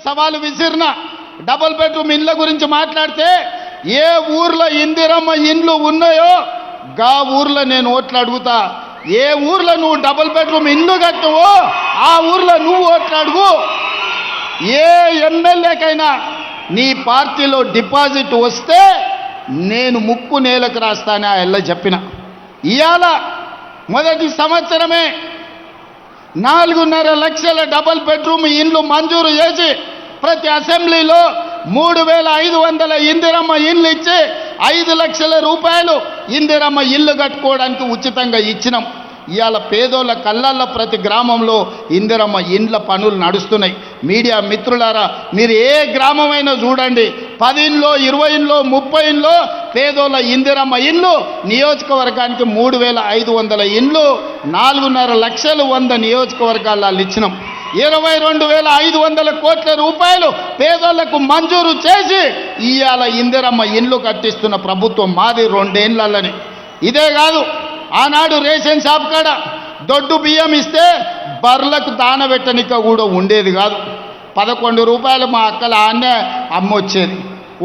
సవాలు విసిరిన. Double bedroom ఇండ్ల గురించి మాట్లాడితే ఏ ఊర్లో ఇందిరమ్మ ఇండ్లు ఉన్నాయో గా ఊర్లో నేను ఓట్లు అడుగుతా. ఏ ఊర్లో నువ్వు డబుల్ బెడ్రూమ్ ఇండ్లు కట్టువో ఆ ఊర్లో నువ్వు ఓట్లు అడుగు. ఏ ఎమ్మెల్యేకైనా నీ పార్టీలో డిపాజిట్ వస్తే నేను ముక్కు నేలకు రాస్తానే ఆ ఎల్ల చెప్పిన. ఇవాళ మొదటి సంవత్సరమే 4.5 లక్షల డబుల్ బెడ్రూమ్ ఇండ్లు మంజూరు చేసి ప్రతి అసెంబ్లీలో 3,500 ఇందిరమ్మ ఇండ్లు ఇచ్చి 5 లక్షల రూపాయలు ఇందిరమ్మ ఇల్లు కట్టుకోవడానికి ఉచితంగా ఇచ్చినాం. ఇవాళ పేదోళ్ళ కళ్ళల్లో ప్రతి గ్రామంలో ఇందిరమ్మ ఇండ్ల పనులు నడుస్తున్నాయి. మీడియా మిత్రులారా, మీరు ఏ గ్రామమైనా చూడండి, 10 ఇండ్లో 20 ఇండ్లో 30 ఇండ్లో పేదోళ్ళ ఇందిరమ్మ ఇండ్లు. నియోజకవర్గానికి 3,500 ఇండ్లు 4.5 లక్షలు 100 నియోజకవర్గాల్లో ఇచ్చినాం. 22,500 కోట్ల రూపాయలు పేదోళ్లకు మంజూరు చేసి ఇవాళ ఇందిరమ్మ ఇండ్లు కట్టిస్తున్న ప్రభుత్వం మాది 2 ఏళ్లలోనే. ఇదే కాదు, ఆనాడు రేషన్ షాప్ కాడ దొడ్డు బియ్యం ఇస్తే బర్లకు దానబెట్టనిక కూడా ఉండేది కాదు. 11 రూపాయలు మా అక్కల ఆన్నే అమ్మొచ్చేది.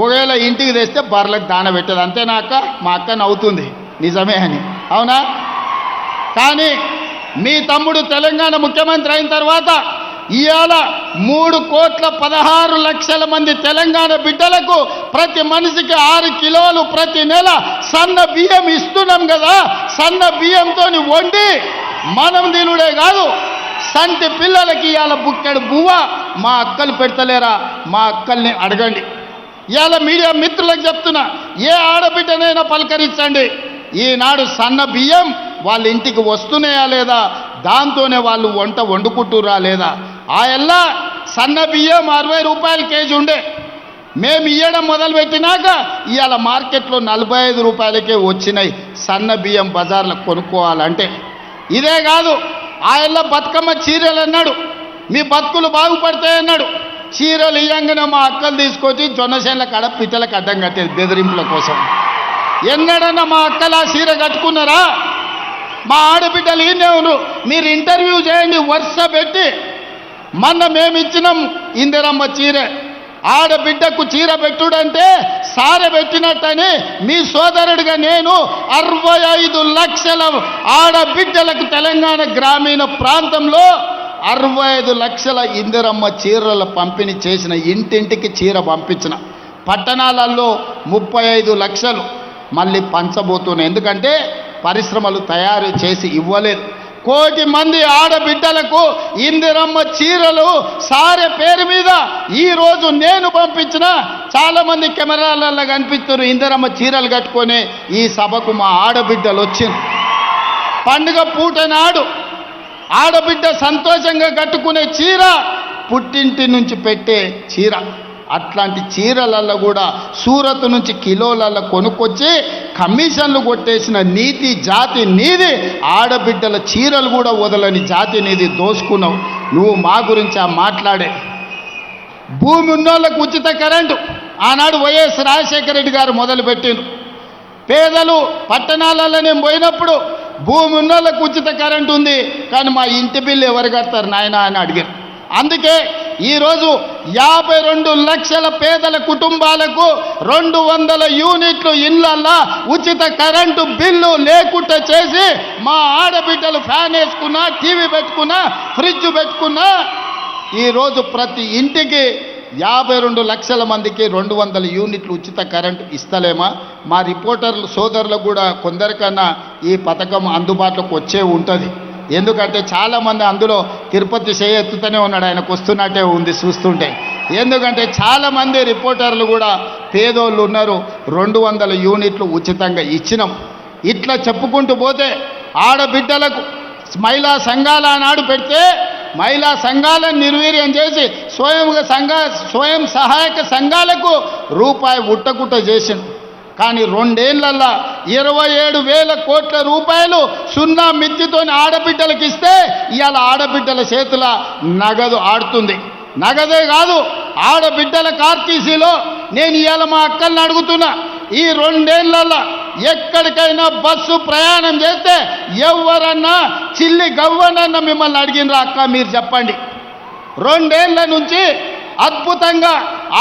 ఒకవేళ ఇంటికి తెస్తే బర్లకు దానబెట్టేది. అంతేనా అక్క? మా అక్క నవ్వుతుంది, నిజమే అని. అవునా? కానీ మీ తమ్ముడు తెలంగాణ ముఖ్యమంత్రి అయిన తర్వాత ఇవాళ 3,16,00,000 మంది తెలంగాణ బిడ్డలకు ప్రతి మనిషికి 6 కిలోలు ప్రతి నెల సన్న బియ్యం ఇస్తున్నాం కదా. సన్న బియ్యంతో వండి మనం తినుడే కాదు, సంటి పిల్లలకి ఇవాళ బుక్కెడు బువ్వ మా అక్కలు పెడతలేరా? మా అక్కల్ని అడగండి. ఇవాళ మీడియా మిత్రులకు చెప్తున్నా, ఏ ఆడబిడ్డనైనా పలకరించండి. ఈనాడు సన్న బియ్యం వాళ్ళ ఇంటికి వస్తున్నాయా లేదా, దాంతోనే వాళ్ళు వంట వండుకుంటురా లేదా? ఆ ఎల్లా సన్న బియ్యం 60 రూపాయల కేజీ ఉండే, మేము ఇవ్వడం మొదలుపెట్టినాక ఇవాళ మార్కెట్లో 45 రూపాయలకే వచ్చినాయి సన్న బియ్యం బజార్లో కొనుక్కోవాలంటే. ఇదే కాదు, ఆ ఎల్ల బతుకమ్మ చీరలు అన్నాడు, మీ బతుకులు బాగుపడతాయన్నాడు. చీరలు ఇయ్యంగానే మా అక్కలు తీసుకొచ్చి జొన్నసేన్ల కాడ పిట్టలకు అడ్డం కట్టేది బెదిరింపుల కోసం. ఎన్నడన్నా మా అక్కలు ఆ చీర కట్టుకున్నారా? మా ఆడబిడ్డలు ఈయనే ఉన్నారు, మీరు ఇంటర్వ్యూ చేయండి వరుస పెట్టి. మొన్న మేము ఇచ్చినాం ఇందిరమ్మ చీర. ఆడబిడ్డకు చీర పెట్టుడంటే సారె పెట్టినట్టని మీ సోదరుడిగా నేను 65 లక్షల ఆడబిడ్డలకు తెలంగాణ గ్రామీణ ప్రాంతంలో 65 లక్షల ఇందిరమ్మ చీరల పంపిణీ చేసిన, ఇంటింటికి చీర పంపించిన. పట్టణాలలో 35 లక్షలు మళ్ళీ పంచబోతున్నాయి. ఎందుకంటే పరిశ్రమలు తయారు చేసి ఇవ్వలేదు. 1 కోటి మంది ఆడబిడ్డలకు ఇందిరమ్మ చీరలు సారె పేరు మీద ఈరోజు నేను పంపించిన. చాలామంది కెమెరాలలో కనిపిస్తున్నారు ఇందిరమ్మ చీరలు కట్టుకొని. ఈ సభకు మా ఆడబిడ్డలు వచ్చింది. పండుగ పూట నాడు ఆడబిడ్డ సంతోషంగా కట్టుకునే చీర పుట్టింటి నుంచి పెట్టే చీర. అట్లాంటి చీరలలో కూడా సూరత్ నుంచి కిలోలలో కొనుక్కొచ్చి కమిషన్లు కొట్టేసిన నీతి జాతి నీది. ఆడబిడ్డల చీరలు కూడా వదలని జాతి నీది దోసుకున్నావు నువ్వు. మా గురించి మాట్లాడే భూమి ఉన్నోళ్ళకు ఉచిత కరెంటు ఆనాడు వైఎస్ రాజశేఖర రెడ్డి గారు మొదలుపెట్టిండు. పేదలు పట్టణాలలో నేను పోయినప్పుడు భూమి ఉన్నోళ్ళకు ఉచిత కరెంటు ఉంది, కానీ మా ఇంటి బిల్లు ఎవరు కడతారు నాయనా అని అడిగారు. అందుకే ఈరోజు 52 లక్షల పేదల కుటుంబాలకు 200 యూనిట్లు ఇళ్ళల్లో ఉచిత కరెంటు బిల్లు లేకుండా చేసి మా ఆడబిడ్డలు ఫ్యాన్ వేసుకున్నా, టీవీ పెట్టుకున్నా, ఫ్రిడ్జ్ పెట్టుకున్నా ఈరోజు ప్రతి ఇంటికి 52 లక్షల మందికి 200 యూనిట్లు ఉచిత కరెంటు ఇస్తలేమా? మా రిపోర్టర్లు సోదరులకు కూడా కొందరికన్నా ఈ పథకం అందుబాటులోకి వచ్చే ఉంటుంది. ఎందుకంటే చాలామంది అందులో తిరుపతి చేయెత్తుతూనే ఉన్నాడు, ఆయనకు వస్తున్నట్టే ఉంది చూస్తుంటే. ఎందుకంటే చాలామంది రిపోర్టర్లు కూడా పేదోళ్ళు ఉన్నారు. 200 యూనిట్లు ఉచితంగా ఇచ్చినాం. ఇట్లా చెప్పుకుంటూ పోతే ఆడబిడ్డలకు మహిళా సంఘాల నాడు పెడితే మహిళా సంఘాలను నిర్వీర్యం చేసి స్వయం సహాయక సంఘాలకు రూపాయి ఉట్టకుట్ట చేసిండు. కానీ 2 ఏళ్లలో 27,000 కోట్ల రూపాయలు సున్నా మిత్తితో ఆడబిడ్డలకు ఇస్తే ఇవాళ ఆడబిడ్డల చేతుల నగదు ఆడుతుంది. నగదే కాదు, ఆడబిడ్డల ఆర్టీసీలో నేను ఇవాళ మా అక్కల్ని అడుగుతున్నా, ఈ 2 ఏళ్లలో ఎక్కడికైనా బస్సు ప్రయాణం చేస్తే ఎవరన్నా చిల్లి గవ్వనన్నా మిమ్మల్ని అడిగినరా అక్క మీరు చెప్పండి. 2 ఏళ్ల నుంచి అద్భుతంగా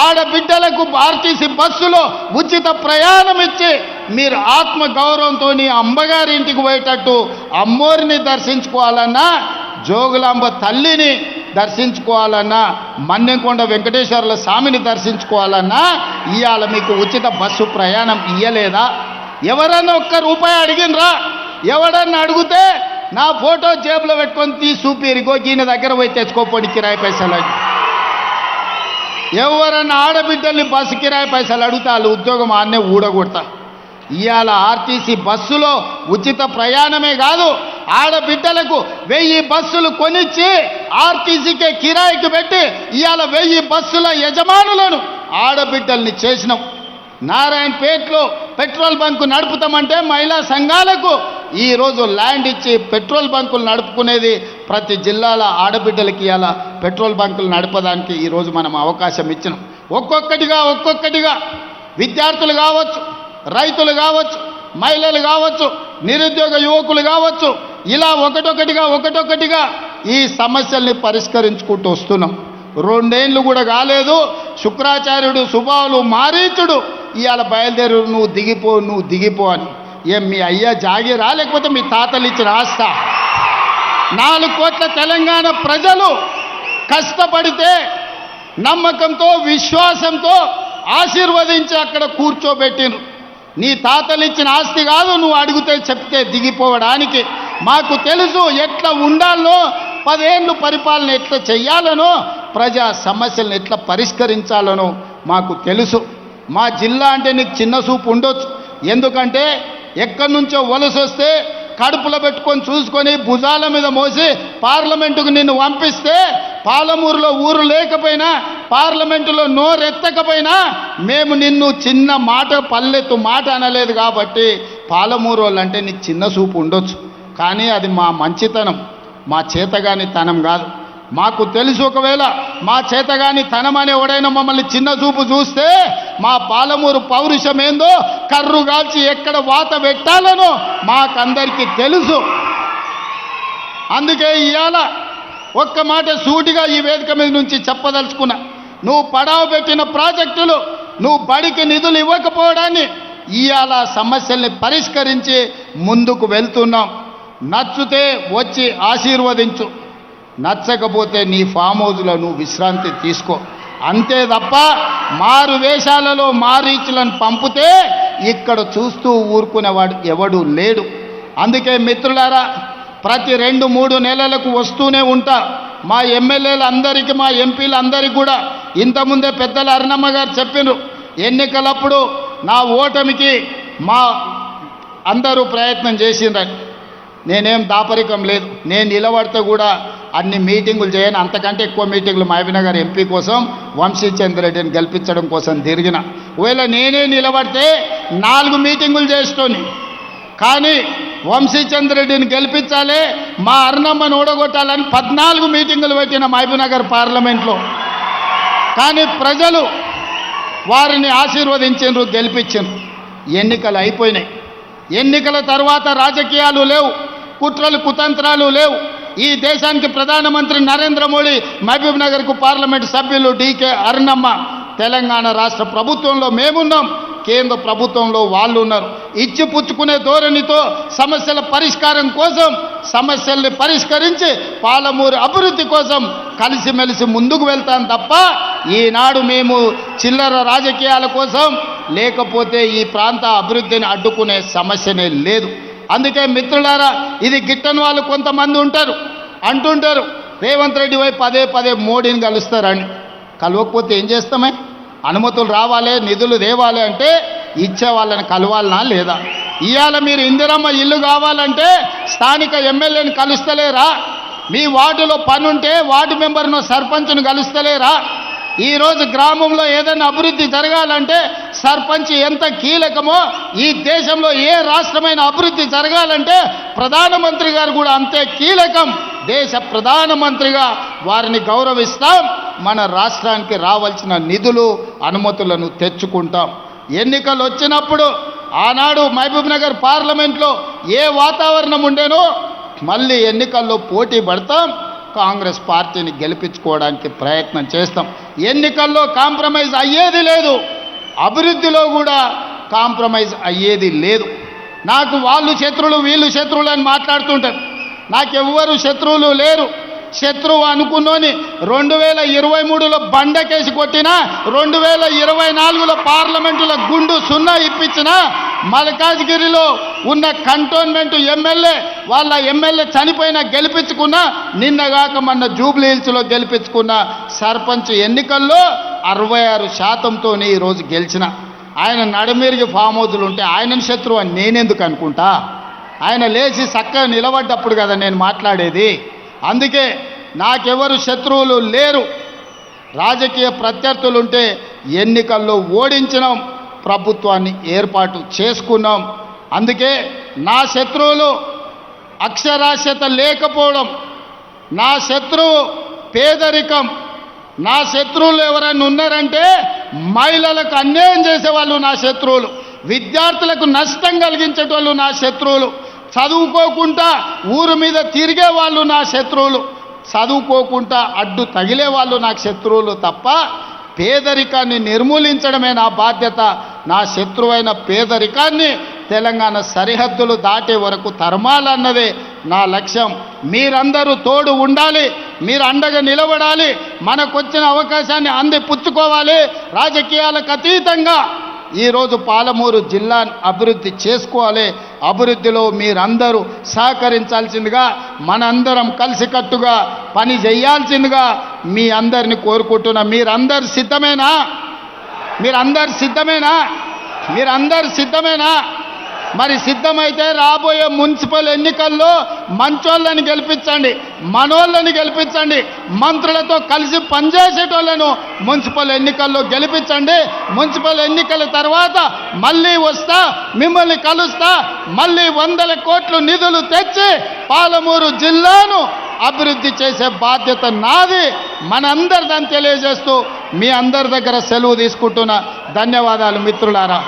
ఆడబిడ్డలకు ఆర్టీసీ బస్సులో ఉచిత ప్రయాణం ఇచ్చి మీరు ఆత్మ గౌరవంతో అమ్మగారి ఇంటికి పోయేటట్టు అమ్మోరిని దర్శించుకోవాలన్నా, జోగులాంబ తల్లిని దర్శించుకోవాలన్నా, మన్నెంకొండ వెంకటేశ్వర్ల స్వామిని దర్శించుకోవాలన్నా ఇవాళ మీకు ఉచిత బస్సు ప్రయాణం ఇయ్యలేదా? ఎవరన్నా ఒక్క రూపాయి అడిగినరా? ఎవడన్నా అడిగితే నా ఫోటో జేబులో పెట్టుకొని చూపిరిగో ఈయన దగ్గర పోయి తెచ్చుకోపోని కిరాయి పైసలు. ఎవరన్నా ఆడబిడ్డల్ని బస్సు కిరాయి పైసలు అడిగితే వాళ్ళు ఉద్యోగం ఆన్నే ఊడగొడతా. ఇవాళ ఆర్టీసీ బస్సులో ఉచిత ప్రయాణమే కాదు, ఆడబిడ్డలకు 1000 బస్సులు కొనిచ్చి ఆర్టీసీకే కిరాయికి పెట్టి ఇవాళ 1000 బస్సుల యజమానులను ఆడబిడ్డల్ని చేసినాం. నారాయణపేటలో పెట్రోల్ బంకు నడుపుతామంటే మహిళా సంఘాలకు ఈరోజు ల్యాండ్ ఇచ్చి పెట్రోల్ బంకులు నడుపుకునేది ప్రతి జిల్లాల ఆడబిడ్డలకి ఇవాళ పెట్రోల్ బంకులు నడపడానికి ఈరోజు మనం అవకాశం ఇచ్చినాం. ఒక్కొక్కటిగా విద్యార్థులు కావచ్చు, రైతులు కావచ్చు, మహిళలు కావచ్చు, నిరుద్యోగ యువకులు కావచ్చు, ఇలా ఒకటొకటిగా ఈ సమస్యల్ని పరిష్కరించుకుంటూ వస్తున్నాం. 2 ఏళ్ళు కూడా కాలేదు, శుక్రాచార్యుడు సుబావులు మారీచుడు ఇవాళ బయలుదేరు నువ్వు దిగిపో అని. ఏం మీ అయ్యా జాగిరా లేకపోతే మీ తాతలు ఇచ్చిన ఆస్త? 4 కోట్ల తెలంగాణ ప్రజలు కష్టపడితే నమ్మకంతో విశ్వాసంతో ఆశీర్వదించి అక్కడ కూర్చోబెట్టిను. నీ తాతలు ఇచ్చిన ఆస్తి కాదు నువ్వు అడిగితే చెప్తే దిగిపోవడానికి. మాకు తెలుసు ఎట్లా ఉండాలనో, 10 ఏళ్ళు పరిపాలన ఎట్లా చెయ్యాలనో, ప్రజా సమస్యలను ఎట్లా పరిష్కరించాలనో మాకు తెలుసు. మా జిల్లా అంటే నీకు చిన్న చూపు ఉండొచ్చు, ఎందుకంటే ఎక్కడి నుంచో వలస వస్తే కడుపులో పెట్టుకొని చూసుకొని భుజాల మీద మోసి పార్లమెంటుకు నిన్ను పంపిస్తే, పాలమూరులో ఊరు లేకపోయినా, పార్లమెంటులో నోరెత్తకపోయినా మేము నిన్ను చిన్న మాట పల్లెత్తు మాట అనలేదు. కాబట్టి పాలమూరు వాళ్ళంటే నీకు చిన్న చూపు ఉండొచ్చు, కానీ అది మా మంచితనం, మా చేతగాని తనం కాదు. మాకు తెలుసు ఒకవేళ మా చేతగాని తనం అని ఎవడైనా మమ్మల్ని చిన్న చూపు చూస్తే మా పాలమూరు పౌరుషం ఏందో, కర్రు కాల్చి ఎక్కడ వాత పెట్టాలనో మాకందరికీ తెలుసు. అందుకే ఇవాళ ఒక్క మాట సూటిగా ఈ వేదిక మీద నుంచి చెప్పదలుచుకున్నా. నువ్వు పడావ పెట్టిన ప్రాజెక్టులు, నువ్వు బడికి నిధులు ఇవ్వకపోవడాన్ని ఇవాళ సమస్యల్ని పరిష్కరించి ముందుకు వెళ్తున్నాం. నచ్చితే వచ్చి ఆశీర్వదించు, నచ్చకపోతే నీ ఫామ్ హౌస్లో నువ్వు విశ్రాంతి తీసుకో, అంతే తప్ప మారు వేషాలలో మారీచులను పంపితే ఇక్కడ చూస్తూ ఊరుకునేవాడు ఎవడు లేడు. అందుకే మిత్రులారా, ప్రతి 2-3 నెలలకు వస్తూనే ఉంటా. మా ఎమ్మెల్యేలు అందరికీ, మా ఎంపీలు అందరికీ కూడా ఇంతకుముందే పెద్దల అరుణమ్మ గారు చెప్పినారు, ఎన్నికలప్పుడు నా ఓటమికి మా అందరూ ప్రయత్నం చేసిండ్రని. నేనేం దాపరికం లేదు, నేను నిలబడితే కూడా అన్ని మీటింగులు చేయను, అంతకంటే ఎక్కువ మీటింగులు మహబూబ్నగర్ ఎంపీ కోసం వంశీచంద్ర రెడ్డిని గెలిపించడం కోసం తిరిగిన. ఒకవేళ నేనే నిలబడితే 4 మీటింగులు చేస్తోని, కానీ వంశీచంద్ర రెడ్డిని గెలిపించాలి, మా అరుణమ్మను ఓడగొట్టాలని 14 మీటింగులు పెట్టిన మహబూబ్నగర్ పార్లమెంట్లో. కానీ ప్రజలు వారిని ఆశీర్వదించారు, గెలిపించారు. ఎన్నికలు అయిపోయినాయి. ఎన్నికల తర్వాత రాజకీయాలు లేవు, కుట్రలు కుతంత్రాలు లేవు. ఈ దేశానికి ప్రధానమంత్రి నరేంద్ర మోడీ, మహబూబ్నగర్కు పార్లమెంట్ సభ్యులు డీకే అరుణమ్మ, తెలంగాణ రాష్ట్ర ప్రభుత్వంలో మేమున్నాం, కేంద్ర ప్రభుత్వంలో వాళ్ళు ఉన్నారు. ఇచ్చి పుచ్చుకునే ధోరణితో సమస్యల పరిష్కారం కోసం సమస్యల్ని పరిష్కరించి పాలమూరు అభివృద్ధి కోసం కలిసిమెలిసి ముందుకు వెళ్తాం తప్ప ఈనాడు మేము చిల్లర రాజకీయాల కోసం, లేకపోతే ఈ ప్రాంత అభివృద్ధిని అడ్డుకునే సమస్యనే లేదు. అందుకే మిత్రులారా, ఇది గిట్టని వాళ్ళు కొంతమంది ఉంటారు, అంటుంటారు రేవంత్ రెడ్డి వైపు పదే మోడీని కలుస్తారని. కలవకపోతే ఏం చేస్తామే? అనుమతులు రావాలి, నిధులు తేవాలి అంటే ఇచ్చే వాళ్ళని కలవాలనా లేదా? ఇవాళ మీరు ఇందిరమ్మ ఇల్లు కావాలంటే స్థానిక ఎమ్మెల్యేని కలుస్తలేరా? మీ వార్డులో పనుంటే వార్డు మెంబర్ను, సర్పంచ్ను కలుస్తలేరా? ఈరోజు గ్రామంలో ఏదైనా అభివృద్ధి జరగాలంటే సర్పంచ్ ఎంత కీలకమో, ఈ దేశంలో ఏ రాష్ట్రమైన అభివృద్ధి జరగాలంటే ప్రధానమంత్రి గారు కూడా అంతే కీలకం. దేశ ప్రధానమంత్రిగా వారిని గౌరవిస్తాం. మన రాష్ట్రానికి రావాల్సిన నిధులు, అనుమతులను తెచ్చుకుంటాం. ఎన్నికలు వచ్చినప్పుడు ఆనాడు మహబూబ్నగర్ పార్లమెంట్లో ఏ వాతావరణం ఉండేనో మళ్ళీ ఎన్నికల్లో పోటీ పడతాం. కాంగ్రెస్ పార్టీని గెలిపించుకోవడానికి ప్రయత్నం చేస్తాం. ఎన్నికల్లో కాంప్రమైజ్ అయ్యేది లేదు, అభివృద్ధిలో కూడా కాంప్రమైజ్ అయ్యేది లేదు. నాకు వాళ్ళు శత్రువులు వీళ్ళు శత్రువులు అని మాట్లాడుతుంటారు. నాకెవ్వరు శత్రువులు లేరు. శత్రువు అనుకున్నోని 2023లో బండకేసి కొట్టినా, 2024లో పార్లమెంటులో గుండు సున్నా ఇప్పించిన, మల్కాజ్గిరిలో ఉన్న కంటోన్మెంట్ ఎమ్మెల్యే వాళ్ళ ఎమ్మెల్యే చనిపోయినా గెలిపించుకున్నా, నిన్నగాక మొన్న జూబ్లీ హిల్స్లో గెలిపించుకున్న సర్పంచ్ ఎన్నికల్లో 66%తో ఈరోజు గెలిచిన. ఆయన నడమిరిగి ఫామ్ హౌజులు ఉంటే ఆయనను శత్రువు అని నేనెందుకు అనుకుంటా? ఆయన లేచి చక్కగా నిలబడ్డప్పుడు కదా నేను మాట్లాడేది. అందుకే నాకెవరు శత్రువులు లేరు. రాజకీయ ప్రత్యర్థులుంటే ఎన్నికల్లో ఓడించినాం, ప్రభుత్వాన్ని ఏర్పాటు చేసుకున్నాం. అందుకే నా శత్రువులు అక్షరాస్యత లేకపోవడం, నా శత్రువు పేదరికం, నా శత్రువులు ఎవరైనా ఉన్నారంటే మహిళలకు అన్యాయం చేసేవాళ్ళు నా శత్రువులు, విద్యార్థులకు నష్టం కలిగించేటోళ్ళు నా శత్రువులు, చదువుకోకుండా ఊరు మీద తిరిగే వాళ్ళు నా శత్రువులు, చదువుకోకుండా అడ్డు తగిలే వాళ్ళు నాకు శత్రువులు తప్ప పేదరికాన్ని నిర్మూలించడమే నా బాధ్యత. నా శత్రువైన పేదరికాన్ని తెలంగాణ సరిహద్దులు దాటే వరకు తరమాలన్నదే నా లక్ష్యం. మీరందరూ తోడు ఉండాలి, మీరు అండగా నిలబడాలి, మనకొచ్చిన అవకాశాన్ని అందిపుచ్చుకోవాలి. రాజకీయాలకు అతీతంగా ఈరోజు పాలమూరు జిల్లాను అభివృద్ధి చేసుకోవాలి. అభివృద్ధిలో మీరందరూ సహకరించాల్సిందిగా, మనందరం కలిసికట్టుగా పని చేయాల్సిందిగా మీ అందరిని కోరుకుంటున్నా. మీరందరు సిద్ధమేనా? మీరందరు సిద్ధమేనా? మీరందరు సిద్ధమేనా? మరి సిద్ధమైతే రాబోయే మున్సిపల్ ఎన్నికల్లో మంచోళ్ళని గెలిపించండి, మనోళ్ళని గెలిపించండి, మంత్రులతో కలిసి పనిచేసేటోళ్ళను మున్సిపల్ ఎన్నికల్లో గెలిపించండి. మున్సిపల్ ఎన్నికల తర్వాత మళ్ళీ వస్తా, మిమ్మల్ని కలుస్తా, మళ్ళీ 100 కోట్ల నిధులు తెచ్చి పాలమూరు జిల్లాను అభివృద్ధి చేసే బాధ్యత నాది, మనందరిదని తెలియజేస్తూ మీ అందరి దగ్గర సెలవు తీసుకుంటున్నా. ధన్యవాదాలు మిత్రులారా.